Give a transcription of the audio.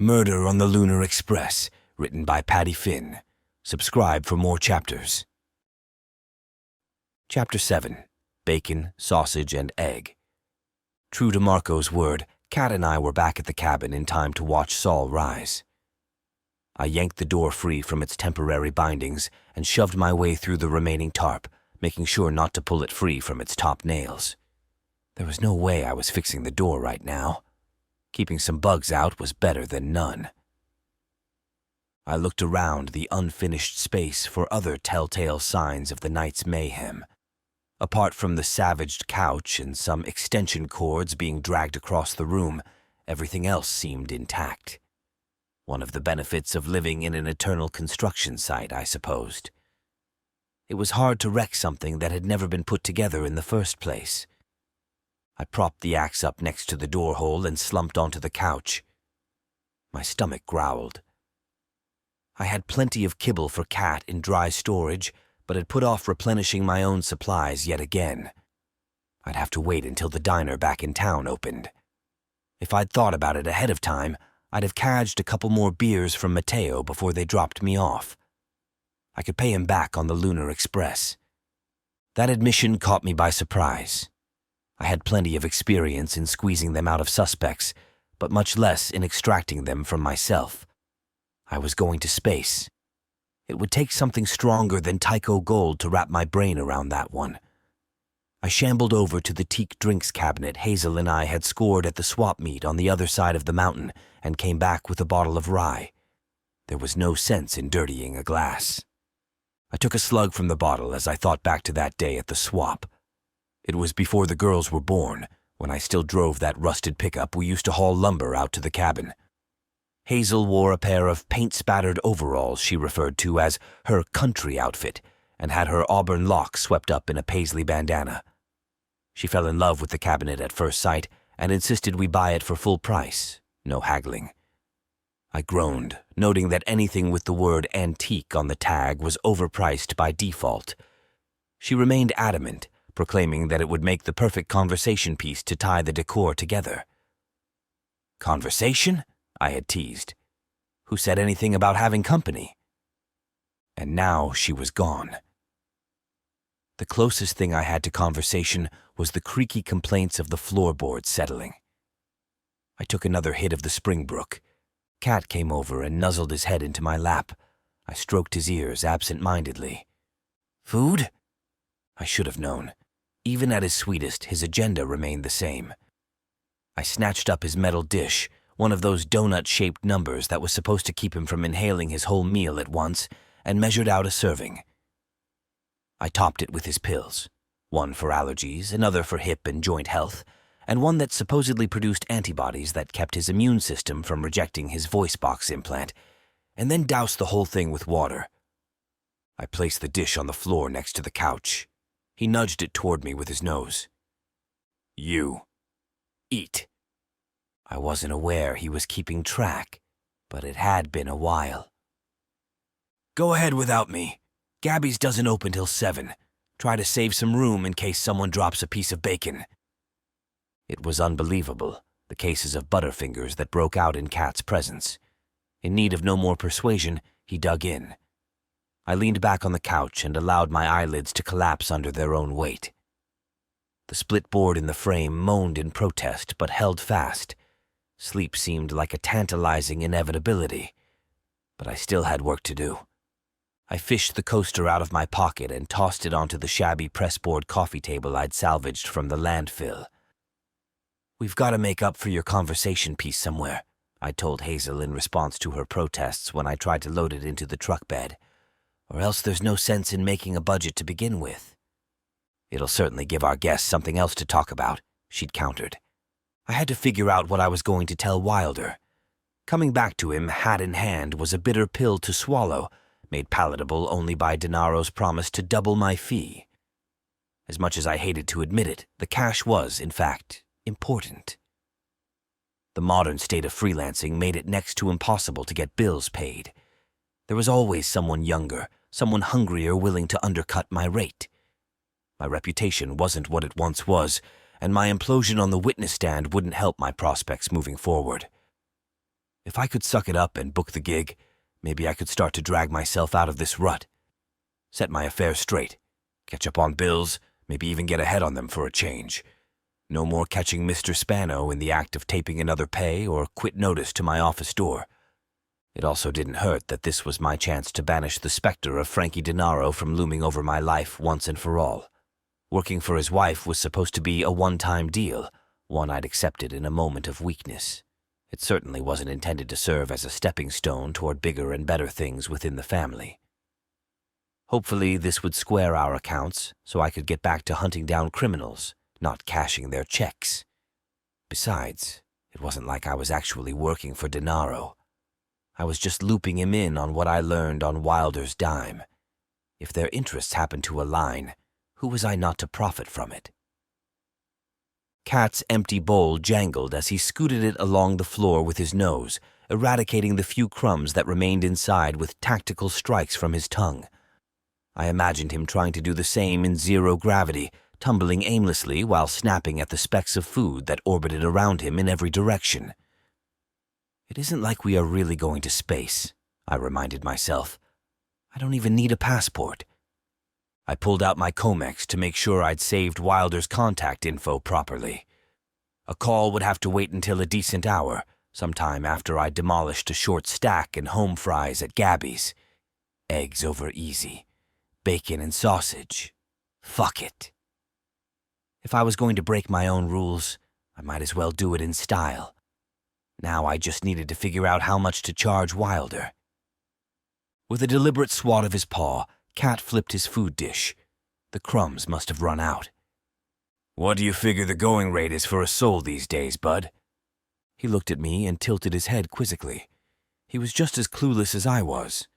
Murder on the Lunar Express, written by Patty Finn. Subscribe for more chapters. Chapter 7. Bacon, Sausage, and Egg. True to Marco's word, Kat and I were back at the cabin in time to watch Saul rise. I yanked the door free from its temporary bindings and shoved my way through the remaining tarp, making sure not to pull it free from its top nails. There was no way I was fixing the door right now. Keeping some bugs out was better than none. I looked around the unfinished space for other telltale signs of the night's mayhem. Apart from the savaged couch and some extension cords being dragged across the room, everything else seemed intact. One of the benefits of living in an eternal construction site, I supposed. It was hard to wreck something that had never been put together in the first place. I propped the axe up next to the door hole and slumped onto the couch. My stomach growled. I had plenty of kibble for Kat in dry storage, but had put off replenishing my own supplies yet again. I'd have to wait until the diner back in town opened. If I'd thought about it ahead of time, I'd have cadged a couple more beers from Mateo before they dropped me off. I could pay him back on the Lunar Express. That admission caught me by surprise. I had plenty of experience in squeezing them out of suspects, but much less in extracting them from myself. I was going to space. It would take something stronger than Tycho Gold to wrap my brain around that one. I shambled over to the teak drinks cabinet Hazel and I had scored at the swap meet on the other side of the mountain and came back with a bottle of rye. There was no sense in dirtying a glass. I took a slug from the bottle as I thought back to that day at the swap. It was before the girls were born, when I still drove that rusted pickup we used to haul lumber out to the cabin. Hazel wore a pair of paint-spattered overalls she referred to as her country outfit and had her auburn locks swept up in a paisley bandana. She fell in love with the cabinet at first sight and insisted we buy it for full price, no haggling. I groaned, noting that anything with the word antique on the tag was overpriced by default. She remained adamant, proclaiming that it would make the perfect conversation piece to tie the decor together. Conversation? I had teased. Who said anything about having company? And now she was gone. The closest thing I had to conversation was the creaky complaints of the floorboards settling. I took another hit of the Springbrook. Kat came over and nuzzled his head into my lap. I stroked his ears absent-mindedly. Food? I should have known. Even at his sweetest, his agenda remained the same. I snatched up his metal dish, one of those donut-shaped numbers that was supposed to keep him from inhaling his whole meal at once, and measured out a serving. I topped it with his pills, one for allergies, another for hip and joint health, and one that supposedly produced antibodies that kept his immune system from rejecting his voice box implant, and then doused the whole thing with water. I placed the dish on the floor next to the couch. He nudged it toward me with his nose. You. Eat. I wasn't aware he was keeping track, but it had been a while. Go ahead without me. Gabby's doesn't open till 7. Try to save some room in case someone drops a piece of bacon. It was unbelievable, the cases of Butterfingers that broke out in Kat's presence. In need of no more persuasion, he dug in. I leaned back on the couch and allowed my eyelids to collapse under their own weight. The split board in the frame moaned in protest but held fast. Sleep seemed like a tantalizing inevitability, but I still had work to do. I fished the coaster out of my pocket and tossed it onto the shabby pressboard coffee table I'd salvaged from the landfill. We've got to make up for your conversation piece somewhere, I told Hazel in response to her protests when I tried to load it into the truck bed. Or else there's no sense in making a budget to begin with. It'll certainly give our guests something else to talk about, she'd countered. I had to figure out what I was going to tell Wilder. Coming back to him hat in hand was a bitter pill to swallow, made palatable only by Denaro's promise to double my fee. As much as I hated to admit it, the cash was, in fact, important. The modern state of freelancing made it next to impossible to get bills paid. There was always someone younger, someone hungrier willing to undercut my rate. My reputation wasn't what it once was, and my implosion on the witness stand wouldn't help my prospects moving forward. If I could suck it up and book the gig, maybe I could start to drag myself out of this rut. Set my affairs straight, catch up on bills, maybe even get ahead on them for a change. No more catching Mr. Spano in the act of taping another pay or quit notice to my office door. It also didn't hurt that this was my chance to banish the specter of Frankie Denaro from looming over my life once and for all. Working for his wife was supposed to be a one-time deal, one I'd accepted in a moment of weakness. It certainly wasn't intended to serve as a stepping stone toward bigger and better things within the family. Hopefully, this would square our accounts so I could get back to hunting down criminals, not cashing their checks. Besides, it wasn't like I was actually working for Denaro. I was just looping him in on what I learned on Wilder's dime. If their interests happened to align, who was I not to profit from it? Kat's empty bowl jangled as he scooted it along the floor with his nose, eradicating the few crumbs that remained inside with tactical strikes from his tongue. I imagined him trying to do the same in zero gravity, tumbling aimlessly while snapping at the specks of food that orbited around him in every direction. It isn't like we are really going to space, I reminded myself. I don't even need a passport. I pulled out my Comex to make sure I'd saved Wilder's contact info properly. A call would have to wait until a decent hour, sometime after I'd demolished a short stack and home fries at Gabby's. Eggs over easy. Bacon and sausage. Fuck it. If I was going to break my own rules, I might as well do it in style. Now I just needed to figure out how much to charge Wilder. With a deliberate swat of his paw, Cat flipped his food dish. The crumbs must have run out. "What do you figure the going rate is for a soul these days, bud?" He looked at me and tilted his head quizzically. He was just as clueless as I was.